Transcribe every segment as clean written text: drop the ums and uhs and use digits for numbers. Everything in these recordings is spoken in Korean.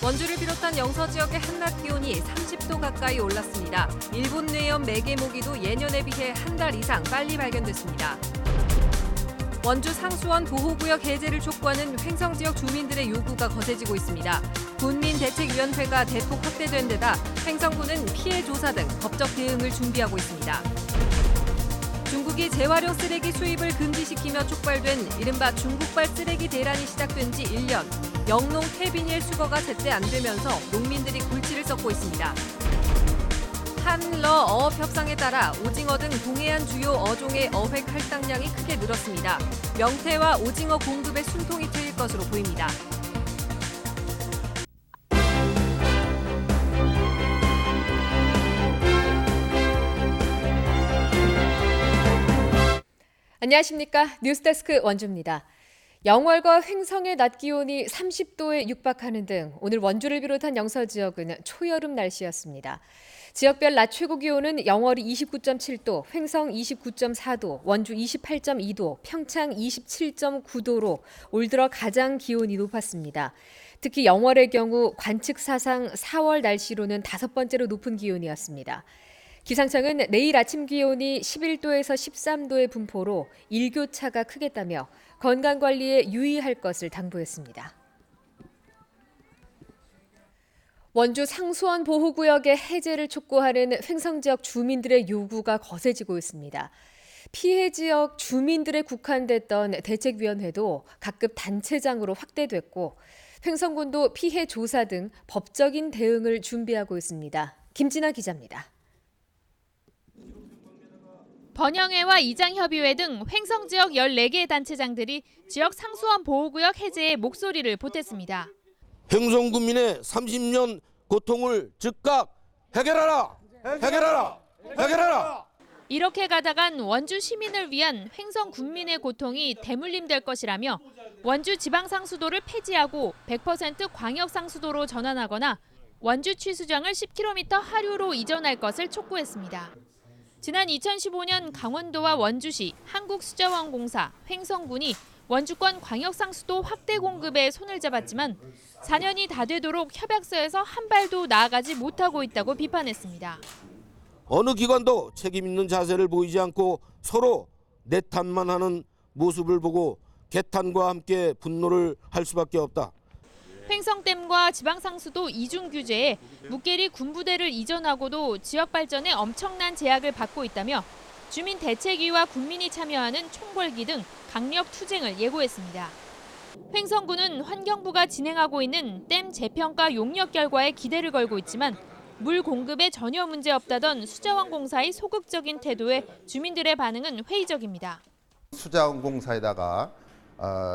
원주를 비롯한 영서 지역의 한낮 기온이 30도 가까이 올랐습니다. 일본 뇌염 매개 모기도 예년에 비해 한 달 이상 빨리 발견됐습니다. 원주 상수원 보호구역 해제를 촉구하는 횡성 지역 주민들의 요구가 거세지고 있습니다. 군민대책위원회가 대폭 확대된 데다 횡성군은 피해 조사 등 법적 대응을 준비하고 있습니다. 중국이 재활용 쓰레기 수입을 금지시키며 촉발된 이른바 중국발 쓰레기 대란이 시작된 지 1년. 영농 폐비닐 수거가 제때 안 되면서 농민들이 골치를 썩고 있습니다. 한러 어업 협상에 따라 오징어 등 동해안 주요 어종의 어획 할당량이 크게 늘었습니다. 명태와 오징어 공급에 숨통이 트일 것으로 보입니다. 안녕하십니까. 뉴스데스크 원주입니다. 영월과 횡성의 낮 기온이 30도에 육박하는 등 오늘 원주를 비롯한 영서 지역은 초여름 날씨였습니다. 지역별 낮 최고 기온은 영월이 29.7도, 횡성 29.4도, 원주 28.2도, 평창 27.9도로 올 들어 가장 기온이 높았습니다. 특히 영월의 경우 관측 사상 4월 날씨로는 5번째로 높은 기온이었습니다. 기상청은 내일 아침 기온이 11도에서 13도의 분포로 일교차가 크겠다며 건강관리에 유의할 것을 당부했습니다. 원주 상수원 보호구역의 해제를 촉구하는 횡성 지역 주민들의 요구가 거세지고 있습니다. 피해 지역 주민들에 국한됐던 대책위원회도 각급 단체장으로 확대됐고 횡성군도 피해 조사 등 법적인 대응을 준비하고 있습니다. 김진아 기자입니다. 번영회와 이장협의회 등 횡성 지역 14개 단체장들이 지역 상수원 보호구역 해제에 목소리를 보탰습니다. 횡성 군민의 30년 고통을 즉각 해결하라! 해결하라! 해결하라! 이렇게 가다간 원주 시민을 위한 횡성 군민의 고통이 대물림될 것이라며 원주 지방상수도를 폐지하고 100% 광역상수도로 전환하거나 원주 취수장을 10km 하류로 이전할 것을 촉구했습니다. 지난 2015년 강원도와 원주시, 한국수자원공사, 횡성군이 원주권 광역상수도 확대 공급에 손을 잡았지만 4년이 다 되도록 협약서에서 한 발도 나아가지 못하고 있다고 비판했습니다. 어느 기관도 책임 있는 자세를 보이지 않고 서로 내탄만 하는 모습을 보고 개탄과 함께 분노를 할 수밖에 없다. 횡성댐과 지방상수도 이중 규제에 묵계리 군부대를 이전하고도 지역 발전에 엄청난 제약을 받고 있다며 주민대책위와 군민이 참여하는 총궐기 등 강력 투쟁을 예고했습니다. 횡성군은 환경부가 진행하고 있는 댐 재평가 용역 결과에 기대를 걸고 있지만 물 공급에 전혀 문제 없다던 수자원공사의 소극적인 태도에 주민들의 반응은 회의적입니다. 수자원공사에다가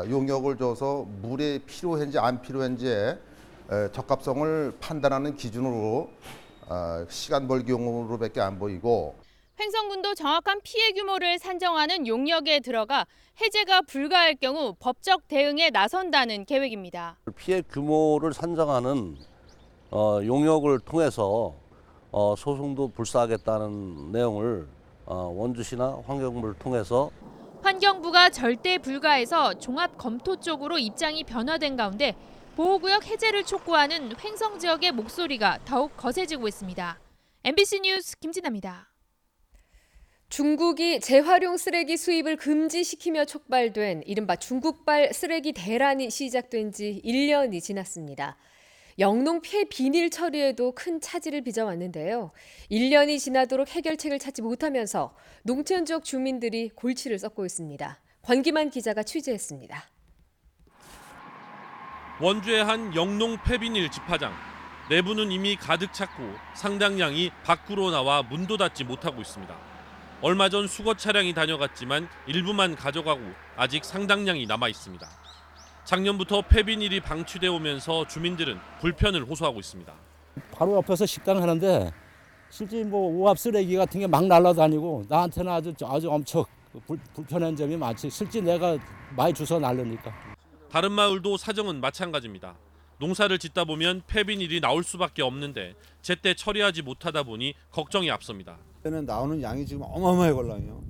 용역을 줘서 물이 필요한지 안 필요한지에 적합성을 판단하는 기준으로 시간 벌기용으로밖에 안 보이고 횡성군도 정확한 피해 규모를 산정하는 용역에 들어가 해제가 불가할 경우 법적 대응에 나선다는 계획입니다. 피해 규모를 산정하는 용역을 통해서 소송도 불사하겠다는 내용을 원주시나 환경부를 통해서 환경부가 절대 불가해서 종합 검토 쪽으로 입장이 변화된 가운데 보호구역 해제를 촉구하는 횡성 지역의 목소리가 더욱 거세지고 있습니다. MBC 뉴스 김진아입니다. 중국이 재활용 쓰레기 수입을 금지시키며 촉발된 이른바 중국발 쓰레기 대란이 시작된 지 1년이 지났습니다. 영농 폐 비닐 처리에도 큰 차질을 빚어왔는데요. 1년이 지나도록 해결책을 찾지 못하면서 농촌 지역 주민들이 골치를 썩고 있습니다. 권기만 기자가 취재했습니다. 원주의 한 영농 폐비닐 집화장. 내부는 이미 가득 찼고 상당량이 밖으로 나와 문도 닫지 못하고 있습니다. 얼마 전 수거 차량이 다녀갔지만 일부만 가져가고 아직 상당량이 남아 있습니다. 작년부터 폐비닐이 방치돼 오면서 주민들은 불편을 호소하고 있습니다. 바로 옆에서 식당을 하는데 실제 오합 쓰레기 같은 게 막 날아다니고 나한테는 아주 엄청 불편한 점이 많지. 실제 내가 많이 주워 날르니까. 다른 마을도 사정은 마찬가지입니다. 농사를 짓다 보면 폐비닐이 나올 수밖에 없는데 제때 처리하지 못하다 보니 걱정이 앞섭니다. 때는 나오는 양이 지금 어마어마하게 걸랑요.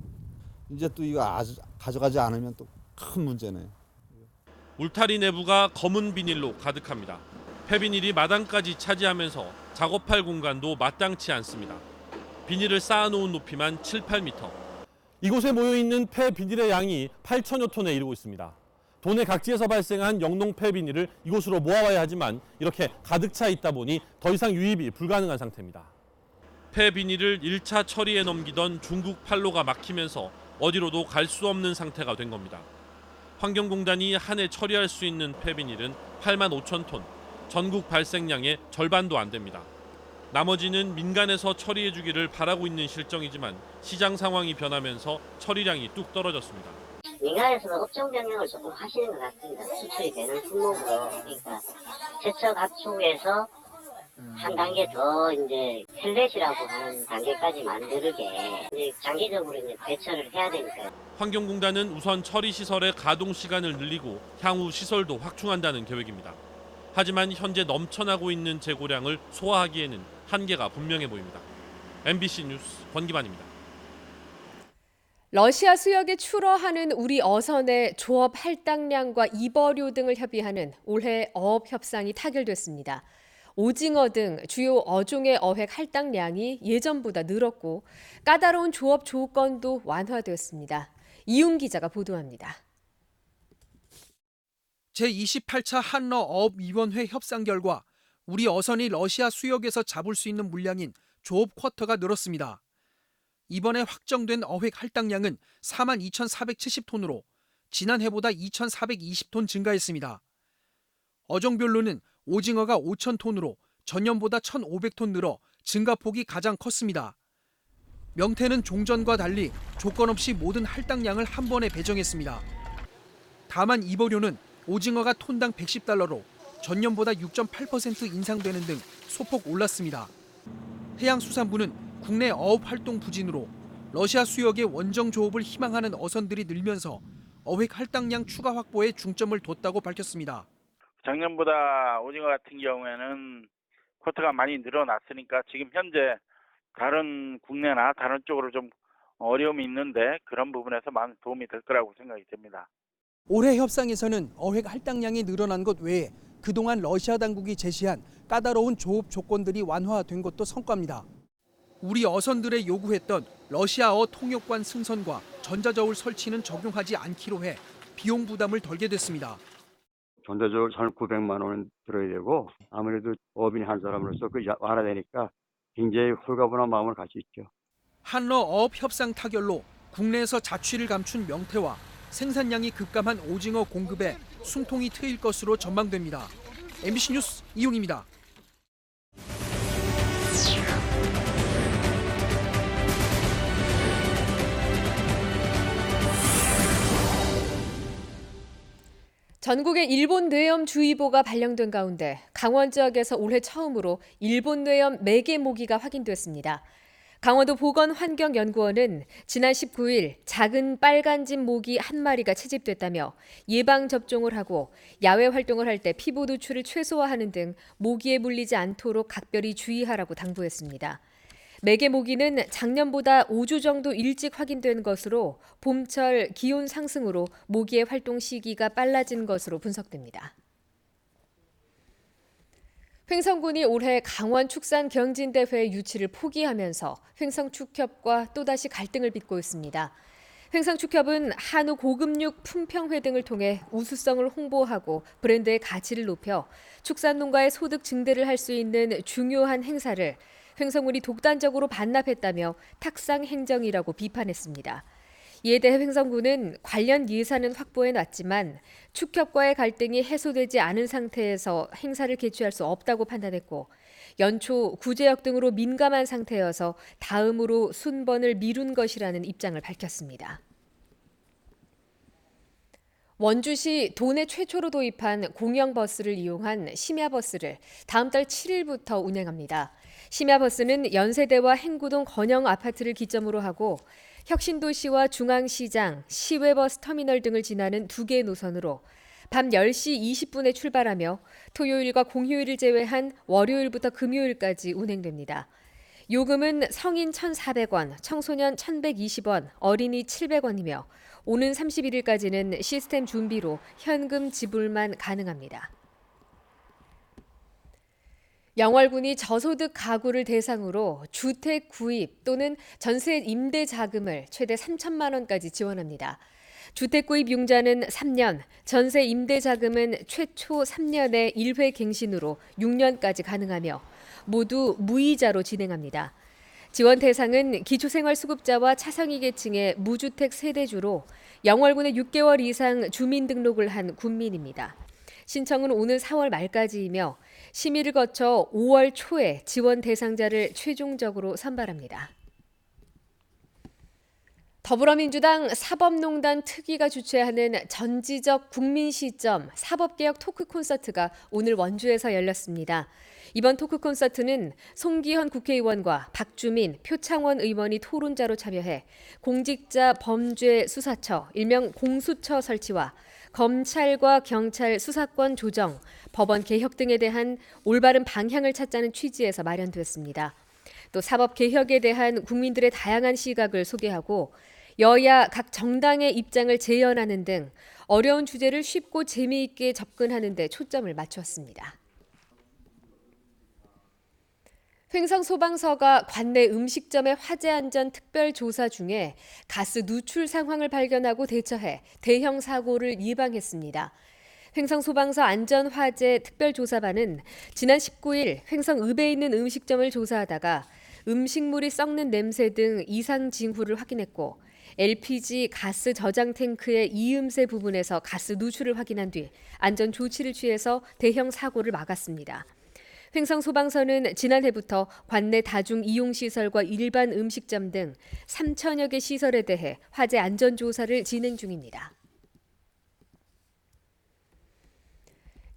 이제 또 이거 가져가지 않으면 또 큰 문제네. 울타리 내부가 검은 비닐로 가득합니다. 폐비닐이 마당까지 차지하면서 작업할 공간도 마땅치 않습니다. 비닐을 쌓아놓은 높이만 7, 8m. 이곳에 모여있는 폐비닐의 양이 8천여 톤에 이르고 있습니다. 도내 각지에서 발생한 영농 폐비닐을 이곳으로 모아와야 하지만 이렇게 가득 차 있다 보니 더 이상 유입이 불가능한 상태입니다. 폐비닐을 1차 처리에 넘기던 중국 판로가 막히면서 어디로도 갈 수 없는 상태가 된 겁니다. 환경공단이 한 해 처리할 수 있는 폐비닐은 8만 5천 톤, 전국 발생량의 절반도 안 됩니다. 나머지는 민간에서 처리해 주기를 바라고 있는 실정이지만 시장 상황이 변하면서 처리량이 뚝 떨어졌습니다. 민간에서도 업종 변경을 조금 하시는 것 같습니다. 수출이 되는 품목으로. 그러니까 제철 가축에서 한 단계 더 이제 펠렛이라고 하는 단계까지 만들게 이제 장기적으로 이제 대처를 해야 되니까요. 환경공단은 우선 처리 시설의 가동 시간을 늘리고 향후 시설도 확충한다는 계획입니다. 하지만 현재 넘쳐나고 있는 재고량을 소화하기에는 한계가 분명해 보입니다. MBC 뉴스 권기만입니다. 러시아 수역에 출어하는 우리 어선의 조업 할당량과 입어료 등을 협의하는 올해 어업 협상이 타결됐습니다. 오징어 등 주요 어종의 어획 할당량이 예전보다 늘었고 까다로운 조업 조건도 완화되었습니다. 이웅 기자가 보도합니다. 제28차 한러어업위원회 협상 결과 우리 어선이 러시아 수역에서 잡을 수 있는 물량인 조업 쿼터가 늘었습니다. 이번에 확정된 어획 할당량은 42,470톤으로 지난해보다 2,420톤 증가했습니다. 어종별로는 오징어가 5,000톤으로 전년보다 1,500톤 늘어 증가폭이 가장 컸습니다. 명태는 종전과 달리 조건 없이 모든 할당량을 한 번에 배정했습니다. 다만 입어료는 오징어가 톤당 $110로 전년보다 6.8% 인상되는 등 소폭 올랐습니다. 해양수산부는 국내 어업 활동 부진으로 러시아 수역의 원정 조업을 희망하는 어선들이 늘면서 어획 할당량 추가 확보에 중점을 뒀다고 밝혔습니다. 작년보다 오징어 같은 경우에는 쿼터가 많이 늘어났으니까 지금 현재 다른 국내나 다른 쪽으로 좀 어려움이 있는데 그런 부분에서 많은 도움이 될 거라고 생각이 됩니다. 올해 협상에서는 어획 할당량이 늘어난 것 외에 그동안 러시아 당국이 제시한 까다로운 조업 조건들이 완화된 것도 성과입니다. 우리 어선들의 요구했던 러시아어 통역관 승선과 전자저울 설치는 적용하지 않기로 해 비용 부담을 덜게 됐습니다. 전자저울 900만 원 들어야 되고 아무래도 어업인 한 사람으로서 그 완화되니까 굉장히 홀가분한 마음을 가지고 있죠. 한러어업 협상 타결로 국내에서 자취를 감춘 명태와 생산량이 급감한 오징어 공급에 숨통이 트일 것으로 전망됩니다. MBC 뉴스 이용입니다. 전국에 일본 뇌염주의보가 발령된 가운데 강원 지역에서 올해 처음으로 일본 뇌염 매개 모기가 확인됐습니다. 강원도 보건환경연구원은 지난 19일 작은 빨간집 모기 한 마리가 채집됐다며 예방접종을 하고 야외 활동을 할 때 피부 노출을 최소화하는 등 모기에 물리지 않도록 각별히 주의하라고 당부했습니다. 매개 모기는 작년보다 5주 정도 일찍 확인된 것으로 봄철 기온 상승으로 모기의 활동 시기가 빨라진 것으로 분석됩니다. 횡성군이 올해 강원 축산경진대회 유치를 포기하면서 횡성축협과 또다시 갈등을 빚고 있습니다. 횡성축협은 한우 고급육 품평회 등을 통해 우수성을 홍보하고 브랜드의 가치를 높여 축산농가의 소득 증대를 할 수 있는 중요한 행사를 횡성군이 독단적으로 반납했다며 탁상 행정이라고 비판했습니다. 이에 대해 횡성군은 관련 예산은 확보해놨지만 축협과의 갈등이 해소되지 않은 상태에서 행사를 개최할 수 없다고 판단했고 연초 구제역 등으로 민감한 상태여서 다음으로 순번을 미룬 것이라는 입장을 밝혔습니다. 원주시 도내 최초로 도입한 공영버스를 이용한 심야버스를 다음 달 7일부터 운행합니다. 심야버스는 연세대와 행구동 건영 아파트를 기점으로 하고 혁신도시와 중앙시장, 시외버스 터미널 등을 지나는 2개의 노선으로 밤 10시 20분에 출발하며 토요일과 공휴일을 제외한 월요일부터 금요일까지 운행됩니다. 요금은 성인 1,400원, 청소년 1,120원, 어린이 700원이며 오는 31일까지는 시스템 준비로 현금 지불만 가능합니다. 영월군이 저소득 가구를 대상으로 주택 구입 또는 전세 임대 자금을 최대 3천만 원까지 지원합니다. 주택 구입 융자는 3년, 전세 임대 자금은 최초 3년의 1회 갱신으로 6년까지 가능하며 모두 무이자로 진행합니다. 지원 대상은 기초생활수급자와 차상위 계층의 무주택 세대주로 영월군에 6개월 이상 주민등록을 한 군민입니다. 신청은 오는 4월 말까지이며 심의를 거쳐 5월 초에 지원 대상자를 최종적으로 선발합니다. 더불어민주당 사법농단 특위가 주최하는 전지적 국민시점 사법개혁 토크 콘서트가 오늘 원주에서 열렸습니다. 이번 토크 콘서트는 송기현 국회의원과 박주민, 표창원 의원이 토론자로 참여해 공직자 범죄 수사처, 일명 공수처 설치와 검찰과 경찰 수사권 조정, 법원 개혁 등에 대한 올바른 방향을 찾자는 취지에서 마련됐습니다. 또 사법 개혁에 대한 국민들의 다양한 시각을 소개하고 여야 각 정당의 입장을 재연하는 등 어려운 주제를 쉽고 재미있게 접근하는 데 초점을 맞췄습니다. 횡성소방서가 관내 음식점의 화재 안전 특별 조사 중에 가스 누출 상황을 발견하고 대처해 대형 사고를 예방했습니다. 횡성소방서 안전화재 특별조사반은 지난 19일 횡성읍에 있는 음식점을 조사하다가 음식물이 썩는 냄새 등 이상 징후를 확인했고 LPG 가스 저장 탱크의 이음새 부분에서 가스 누출을 확인한 뒤 안전 조치를 취해서 대형 사고를 막았습니다. 횡성소방서는 지난해부터 관내 다중이용시설과 일반 음식점 등 3천여 개 시설에 대해 화재 안전조사를 진행 중입니다.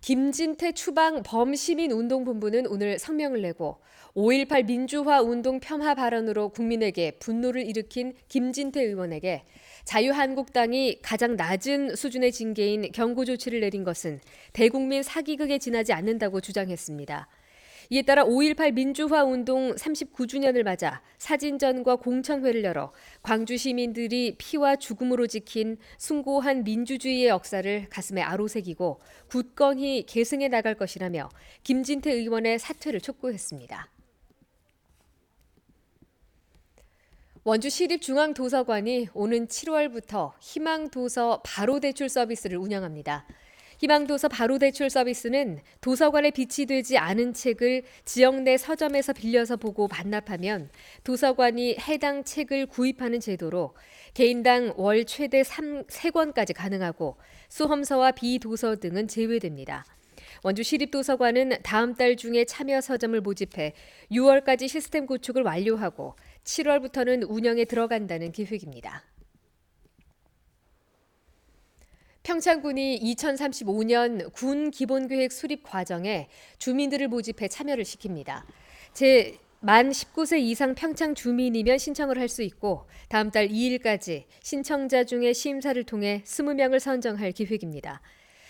김진태 추방 범시민운동본부는 오늘 성명을 내고 5.18 민주화 운동 폄하 발언으로 국민에게 분노를 일으킨 김진태 의원에게 자유한국당이 가장 낮은 수준의 징계인 경고 조치를 내린 것은 대국민 사기극에 지나지 않는다고 주장했습니다. 이에 따라 5.18 민주화 운동 39주년을 맞아 사진전과 공청회를 열어 광주 시민들이 피와 죽음으로 지킨 숭고한 민주주의의 역사를 가슴에 아로새기고 굳건히 계승해 나갈 것이라며 김진태 의원의 사퇴를 촉구했습니다. 원주시립중앙도서관이 오는 7월부터 희망도서 바로대출 서비스를 운영합니다. 희망도서 바로대출 서비스는 도서관에 비치되지 않은 책을 지역 내 서점에서 빌려서 보고 반납하면 도서관이 해당 책을 구입하는 제도로 개인당 월 최대 3권까지 가능하고 수험서와 비도서 등은 제외됩니다. 원주시립도서관은 다음 달 중에 참여 서점을 모집해 6월까지 시스템 구축을 완료하고 7월부터는 운영에 들어간다는 계획입니다. 평창군이 2035년 군 기본계획 수립 과정에 주민들을 모집해 참여를 시킵니다. 만 19세 이상 평창 주민이면 신청을 할 수 있고 다음 달 2일까지 신청자 중에 심사를 통해 20명을 선정할 계획입니다.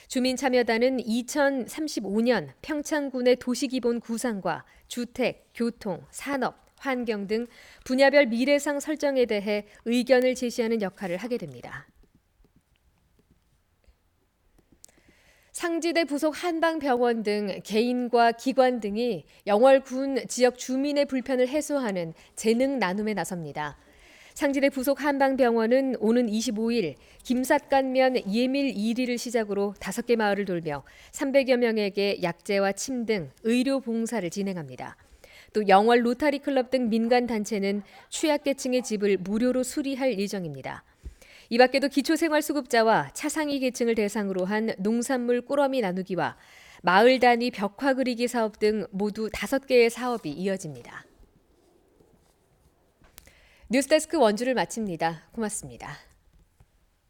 주민참여단은 2035년 평창군의 도시기본 구상과 주택, 교통, 산업, 환경 등 분야별 미래상 설정에 대해 의견을 제시하는 역할을 하게 됩니다. 상지대 부속 한방병원 등 개인과 기관 등이 영월군 지역 주민의 불편을 해소하는 재능 나눔에 나섭니다. 상지대 부속 한방병원은 오는 25일 김삿간면 예밀 1위를 시작으로 5개 마을을 돌며 300여 명에게 약재와 침 등 의료 봉사를 진행합니다. 또 영월 로타리 클럽 등 민간 단체는 취약계층의 집을 무료로 수리할 예정입니다. 이 밖에도 기초생활수급자와 차상위 계층을 대상으로 한 농산물 꾸러미 나누기와 마을 단위 벽화 그리기 사업 등 모두 5개의 사업이 이어집니다. 뉴스데스크 원주를 마칩니다. 고맙습니다.